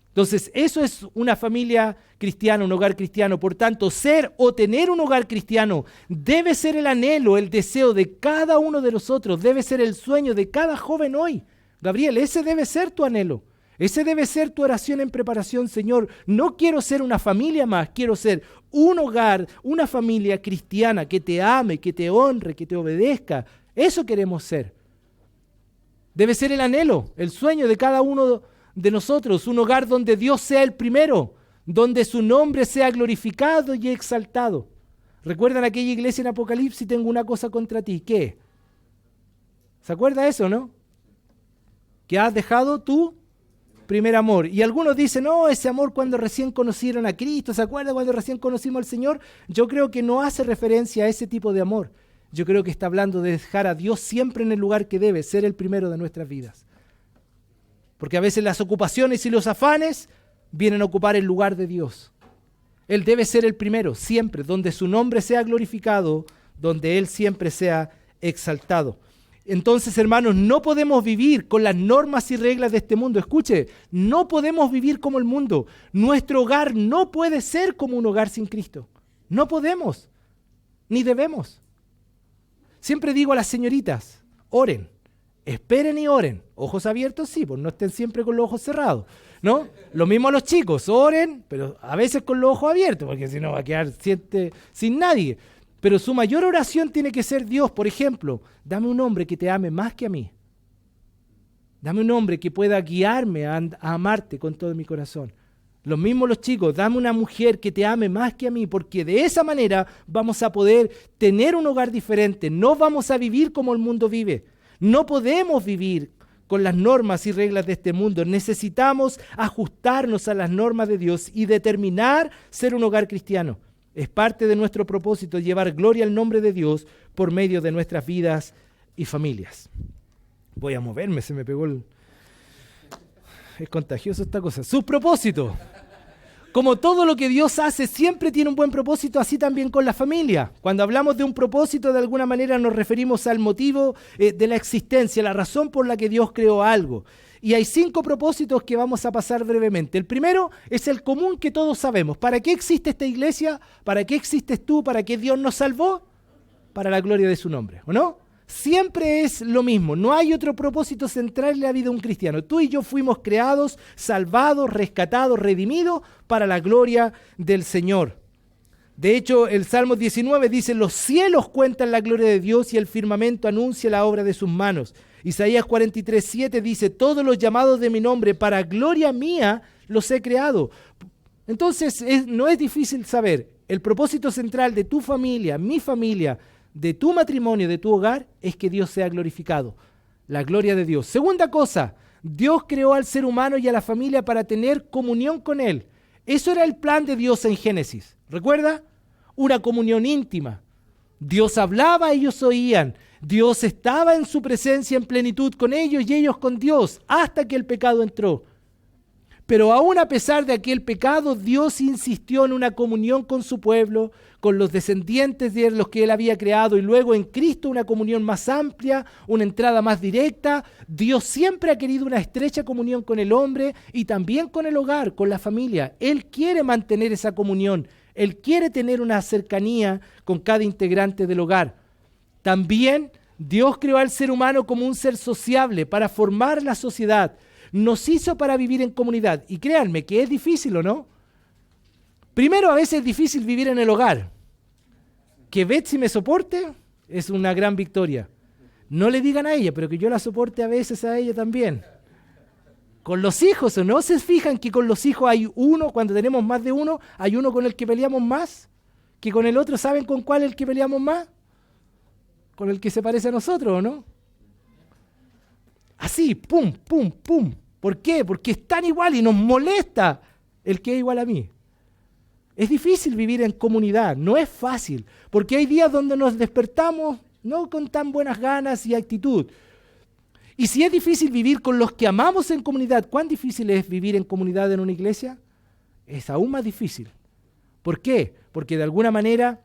Entonces, eso es una familia cristiana, un hogar cristiano. Por tanto, ser o tener un hogar cristiano debe ser el anhelo, el deseo de cada uno de nosotros. Debe ser el sueño de cada joven hoy. Gabriel, ese debe ser tu anhelo. Ese debe ser tu oración en preparación, Señor. No quiero ser una familia más, quiero ser un hogar, una familia cristiana que te ame, que te honre, que te obedezca. Eso queremos ser. Debe ser el anhelo, el sueño de cada uno de nosotros, un hogar donde Dios sea el primero, donde su nombre sea glorificado y exaltado. ¿Recuerdan aquella iglesia en Apocalipsis? Tengo una cosa contra ti. ¿Qué? ¿Se acuerda eso, no? Que has dejado tu primer amor. Y algunos dicen, no, ese amor cuando recién conocieron a Cristo, ¿se acuerda cuando recién conocimos al Señor? Yo creo que no hace referencia a ese tipo de amor. Yo creo que está hablando de dejar a Dios siempre en el lugar que debe, ser el primero de nuestras vidas. Porque a veces las ocupaciones y los afanes vienen a ocupar el lugar de Dios. Él debe ser el primero, siempre, donde su nombre sea glorificado, donde Él siempre sea exaltado. Entonces, hermanos, no podemos vivir con las normas y reglas de este mundo. Escuche, no podemos vivir como el mundo. Nuestro hogar no puede ser como un hogar sin Cristo. No podemos, ni debemos. Siempre digo a las señoritas, oren, esperen y oren. Ojos abiertos, sí, pues no estén siempre con los ojos cerrados, ¿no? Lo mismo a los chicos, oren, pero a veces con los ojos abiertos, porque si no va a quedar sin nadie. Pero su mayor oración tiene que ser Dios, por ejemplo, dame un hombre que te ame más que a mí. Dame un hombre que pueda guiarme a amarte con todo mi corazón. Lo mismo los chicos, dame una mujer que te ame más que a mí, porque de esa manera vamos a poder tener un hogar diferente. No vamos a vivir como el mundo vive. No podemos vivir con las normas y reglas de este mundo. Necesitamos ajustarnos a las normas de Dios y determinar ser un hogar cristiano. Es parte de nuestro propósito llevar gloria al nombre de Dios por medio de nuestras vidas y familias. Voy a moverme, se me pegó el... Es contagioso esta cosa. Su propósito. Como todo lo que Dios hace siempre tiene un buen propósito, así también con la familia. Cuando hablamos de un propósito, de alguna manera nos referimos al motivo de la existencia, la razón por la que Dios creó algo. Y hay 5 propósitos que vamos a pasar brevemente. El primero es el común que todos sabemos. ¿Para qué existe esta iglesia? ¿Para qué existes tú? ¿Para qué Dios nos salvó? Para la gloria de su nombre, ¿o no? Siempre es lo mismo, no hay otro propósito central en la vida de un cristiano. Tú y yo fuimos creados, salvados, rescatados, redimidos para la gloria del Señor. De hecho, el Salmo 19 dice, los cielos cuentan la gloria de Dios y el firmamento anuncia la obra de sus manos. Isaías 43:7 dice, todos los llamados de mi nombre para gloria mía los he creado. Entonces, no es difícil saber, el propósito central de tu familia, mi familia, de tu matrimonio, de tu hogar, es que Dios sea glorificado. La gloria de Dios. Segunda cosa, Dios creó al ser humano y a la familia para tener comunión con Él. Eso era el plan de Dios en Génesis. ¿Recuerda? Una comunión íntima. Dios hablaba, ellos oían. Dios estaba en su presencia en plenitud con ellos y ellos con Dios, hasta que el pecado entró. Pero aún a pesar de aquel pecado, Dios insistió en una comunión con su pueblo, con los descendientes de los que Él había creado, y luego en Cristo una comunión más amplia, una entrada más directa. Dios siempre ha querido una estrecha comunión con el hombre y también con el hogar, con la familia. Él quiere mantener esa comunión. Él quiere tener una cercanía con cada integrante del hogar. También Dios creó al ser humano como un ser sociable para formar la sociedad. Nos hizo para vivir en comunidad. Y créanme que es difícil, ¿o no? Primero, a veces es difícil vivir en el hogar. Que Betsy me soporte es una gran victoria. No le digan a ella, pero que yo la soporte a veces a ella también. Con los hijos, ¿o no se fijan que con los hijos hay uno, cuando tenemos más de uno, hay uno con el que peleamos más? Que con el otro, ¿saben con cuál es el que peleamos más? Con el que se parece a nosotros, ¿o no? Así, pum, pum, pum. ¿Por qué? Porque es tan igual y nos molesta el que es igual a mí. Es difícil vivir en comunidad, no es fácil, porque hay días donde nos despertamos no con tan buenas ganas y actitud. Y si es difícil vivir con los que amamos en comunidad, ¿cuán difícil es vivir en comunidad en una iglesia? Es aún más difícil. ¿Por qué? Porque de alguna manera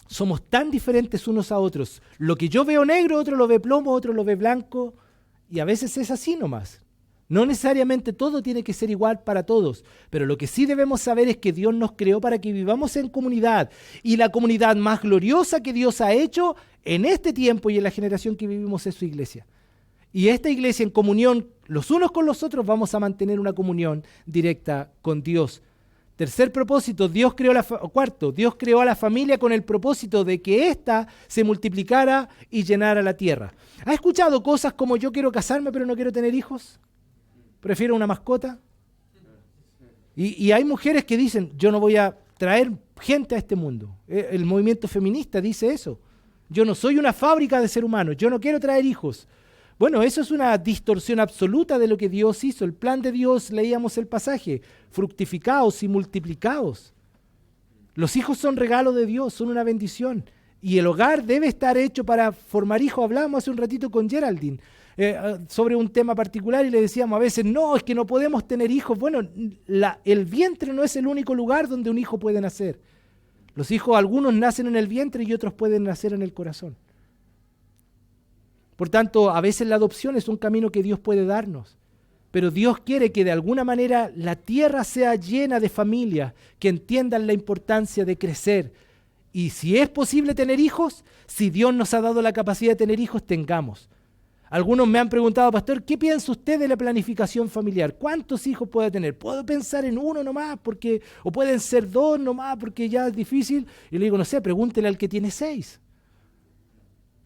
somos tan diferentes unos a otros. Lo que yo veo negro, otro lo ve plomo, otro lo ve blanco, y a veces es así nomás. No necesariamente todo tiene que ser igual para todos, pero lo que sí debemos saber es que Dios nos creó para que vivamos en comunidad, y la comunidad más gloriosa que Dios ha hecho en este tiempo y en la generación que vivimos es su iglesia. Y esta iglesia en comunión, los unos con los otros, vamos a mantener una comunión directa con Dios. Tercer propósito, cuarto, Dios creó a la familia con el propósito de que ésta se multiplicara y llenara la tierra. ¿Ha escuchado cosas como yo quiero casarme pero no quiero tener hijos? ¿Prefiero una mascota? Y hay mujeres que dicen, yo no voy a traer gente a este mundo. El movimiento feminista dice eso. Yo no soy una fábrica de ser humano, yo no quiero traer hijos. Bueno, eso es una distorsión absoluta de lo que Dios hizo. El plan de Dios, leíamos el pasaje, fructificaos y multiplicaos. Los hijos son regalo de Dios, son una bendición. Y el hogar debe estar hecho para formar hijos. Hablábamos hace un ratito con Geraldine sobre un tema particular y le decíamos a veces, no, es que no podemos tener hijos. Bueno, el vientre no es el único lugar donde un hijo puede nacer. Los hijos, algunos nacen en el vientre y otros pueden nacer en el corazón. Por tanto, a veces la adopción es un camino que Dios puede darnos. Pero Dios quiere que de alguna manera la tierra sea llena de familias que entiendan la importancia de crecer. Y si es posible tener hijos, si Dios nos ha dado la capacidad de tener hijos, tengamos. Algunos me han preguntado, pastor, ¿qué piensa usted de la planificación familiar? ¿Cuántos hijos puede tener? ¿Puedo pensar en uno nomás? ¿O pueden ser dos nomás porque ya es difícil? Y le digo, no sé, pregúntele al que tiene 6.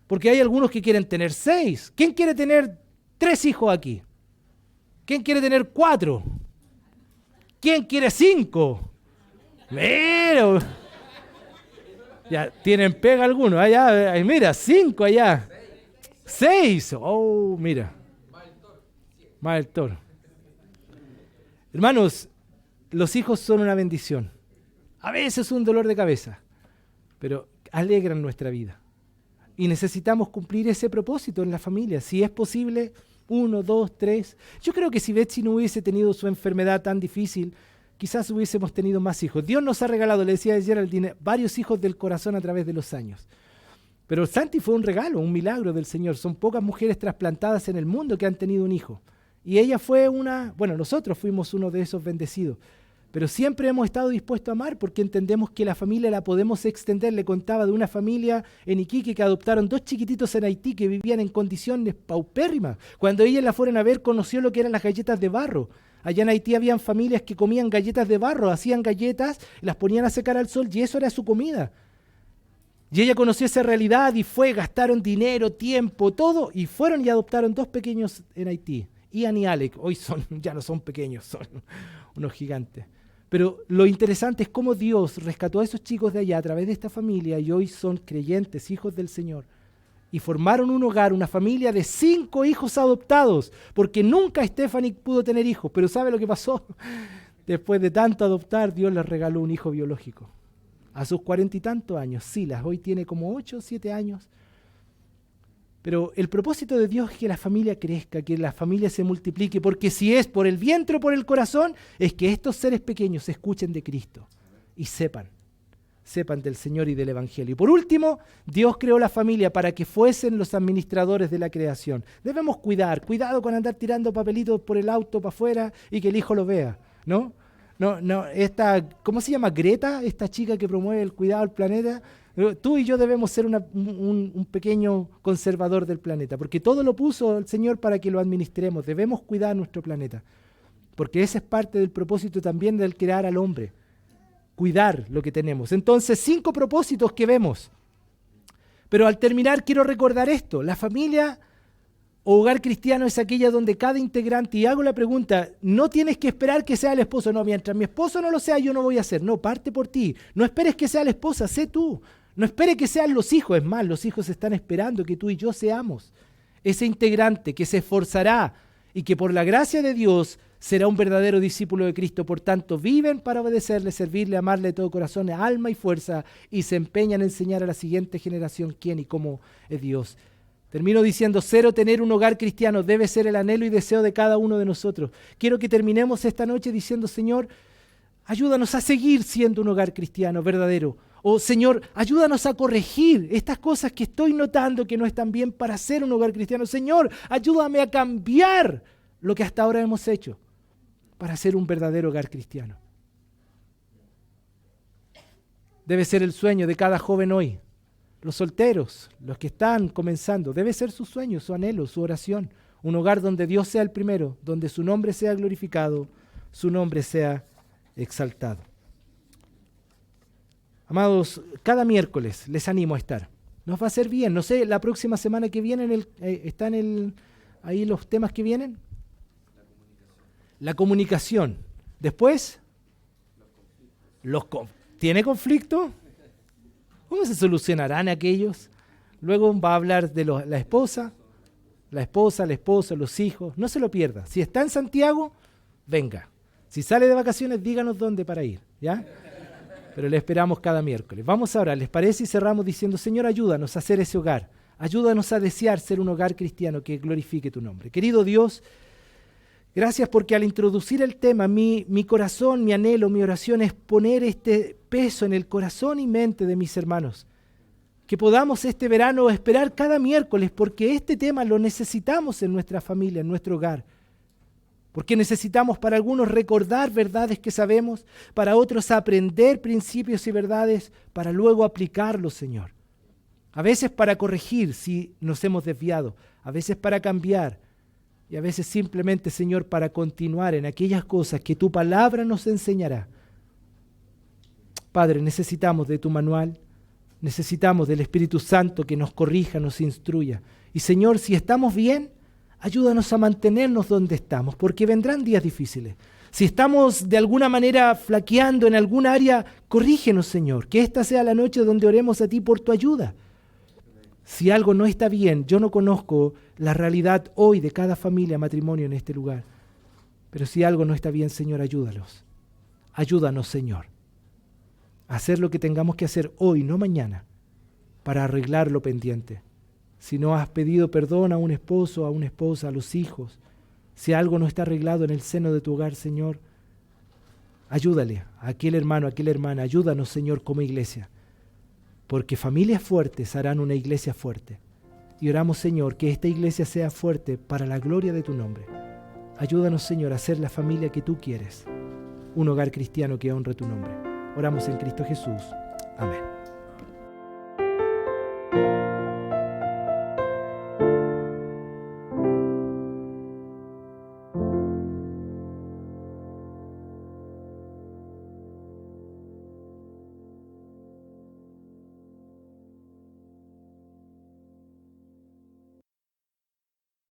Porque hay algunos que quieren tener 6. ¿Quién quiere tener 3 hijos aquí? ¿Quién quiere tener 4? ¿Quién quiere 5? Pero ya tienen pega algunos. Allá, mira, 5 allá. 6. Oh, mira. Más el toro. Hermanos, los hijos son una bendición. A veces un dolor de cabeza, pero alegran nuestra vida. Y necesitamos cumplir ese propósito en la familia. Si es posible, 1, 2, 3. Yo creo que si Betsy no hubiese tenido su enfermedad tan difícil, quizás hubiésemos tenido más hijos. Dios nos ha regalado, le decía a Geraldine, varios hijos del corazón a través de los años. Pero Santi fue un regalo, un milagro del Señor. Son pocas mujeres trasplantadas en el mundo que han tenido un hijo. Y ella fue nosotros fuimos uno de esos bendecidos. Pero siempre hemos estado dispuestos a amar porque entendemos que la familia la podemos extender. Le contaba de una familia en Iquique que adoptaron 2 chiquititos en Haití que vivían en condiciones paupérrimas. Cuando ellas la fueron a ver, conoció lo que eran las galletas de barro. Allá en Haití habían familias que comían galletas de barro, hacían galletas, las ponían a secar al sol y eso era su comida. Y ella conoció esa realidad y gastaron dinero, tiempo, todo, y fueron y adoptaron 2 pequeños en Haití. Ian y Alec, hoy ya no son pequeños, son unos gigantes. Pero lo interesante es cómo Dios rescató a esos chicos de allá a través de esta familia y hoy son creyentes, hijos del Señor. Y formaron un hogar, una familia de 5 hijos adoptados, porque nunca Stephanie pudo tener hijos. Pero ¿sabe lo que pasó? Después de tanto adoptar, Dios les regaló un hijo biológico. A sus 40 y tantos años, Silas, hoy tiene como 8 o 7 años. Pero el propósito de Dios es que la familia crezca, que la familia se multiplique, porque si es por el vientre o por el corazón, es que estos seres pequeños escuchen de Cristo y sepan del Señor y del Evangelio. Y por último, Dios creó la familia para que fuesen los administradores de la creación. Debemos cuidado con andar tirando papelitos por el auto para afuera y que el hijo lo vea, ¿no? ¿Cómo se llama? Greta, esta chica que promueve el cuidado del planeta. Tú y yo debemos ser un pequeño conservador del planeta, porque todo lo puso el Señor para que lo administremos. Debemos cuidar nuestro planeta, porque ese es parte del propósito también del crear al hombre, cuidar lo que tenemos. Entonces, 5 propósitos que vemos. Pero al terminar quiero recordar esto, la familia o hogar cristiano es aquella donde cada integrante, y hago la pregunta, no tienes que esperar que sea el esposo, no, mientras mi esposo no lo sea, yo no voy a hacer, no, parte por ti, no esperes que sea la esposa, sé tú, no esperes que sean los hijos, es más, los hijos están esperando que tú y yo seamos ese integrante que se esforzará y que por la gracia de Dios será un verdadero discípulo de Cristo. Por tanto, viven para obedecerle, servirle, amarle de todo corazón, alma y fuerza, y se empeñan en enseñar a la siguiente generación quién y cómo es Dios. Termino diciendo, tener un hogar cristiano debe ser el anhelo y deseo de cada uno de nosotros. Quiero que terminemos esta noche diciendo, Señor, ayúdanos a seguir siendo un hogar cristiano verdadero. O Señor, ayúdanos a corregir estas cosas que estoy notando que no están bien para ser un hogar cristiano. Señor, ayúdame a cambiar lo que hasta ahora hemos hecho para ser un verdadero hogar cristiano. Debe ser el sueño de cada joven hoy. Los solteros, los que están comenzando, debe ser su sueño, su anhelo, su oración. Un hogar donde Dios sea el primero, donde su nombre sea glorificado, su nombre sea exaltado. Amados, cada miércoles les animo a estar. Nos va a hacer bien. No sé, la próxima semana que viene están ahí los temas que vienen. La comunicación. Después, ¿tiene conflicto? ¿Cómo se solucionarán aquellos? Luego va a hablar de la esposa, el esposo, los hijos. No se lo pierda. Si está en Santiago, venga. Si sale de vacaciones, díganos dónde para ir, ¿ya? Pero le esperamos cada miércoles. Vamos ahora, ¿les parece? Y cerramos diciendo, Señor, ayúdanos a hacer ese hogar. Ayúdanos a desear ser un hogar cristiano que glorifique tu nombre. Querido Dios, gracias porque al introducir el tema, mi corazón, mi anhelo, mi oración es poner este peso en el corazón y mente de mis hermanos. Que podamos este verano esperar cada miércoles porque este tema lo necesitamos en nuestra familia, en nuestro hogar. Porque necesitamos para algunos recordar verdades que sabemos, para otros aprender principios y verdades, para luego aplicarlos, Señor. A veces para corregir si nos hemos desviado, a veces para cambiar y a veces simplemente, Señor, para continuar en aquellas cosas que tu palabra nos enseñará. Padre, necesitamos de tu manual, necesitamos del Espíritu Santo que nos corrija, nos instruya. Y Señor, si estamos bien, ayúdanos a mantenernos donde estamos, porque vendrán días difíciles. Si estamos de alguna manera flaqueando en algún área, corrígenos, Señor, que esta sea la noche donde oremos a ti por tu ayuda. Si algo no está bien, yo no conozco la realidad hoy de cada familia, matrimonio en este lugar, pero si algo no está bien, Señor, ayúdalos. Ayúdanos, Señor, a hacer lo que tengamos que hacer hoy, no mañana, para arreglar lo pendiente. Si no has pedido perdón a un esposo, a una esposa, a los hijos, si algo no está arreglado en el seno de tu hogar, Señor, ayúdale a aquel hermano, a aquella hermana, ayúdanos, Señor, como iglesia, porque familias fuertes harán una iglesia fuerte. Y oramos, Señor, que esta iglesia sea fuerte para la gloria de tu nombre. Ayúdanos, Señor, a ser la familia que tú quieres, un hogar cristiano que honre tu nombre. Oramos en Cristo Jesús. Amén.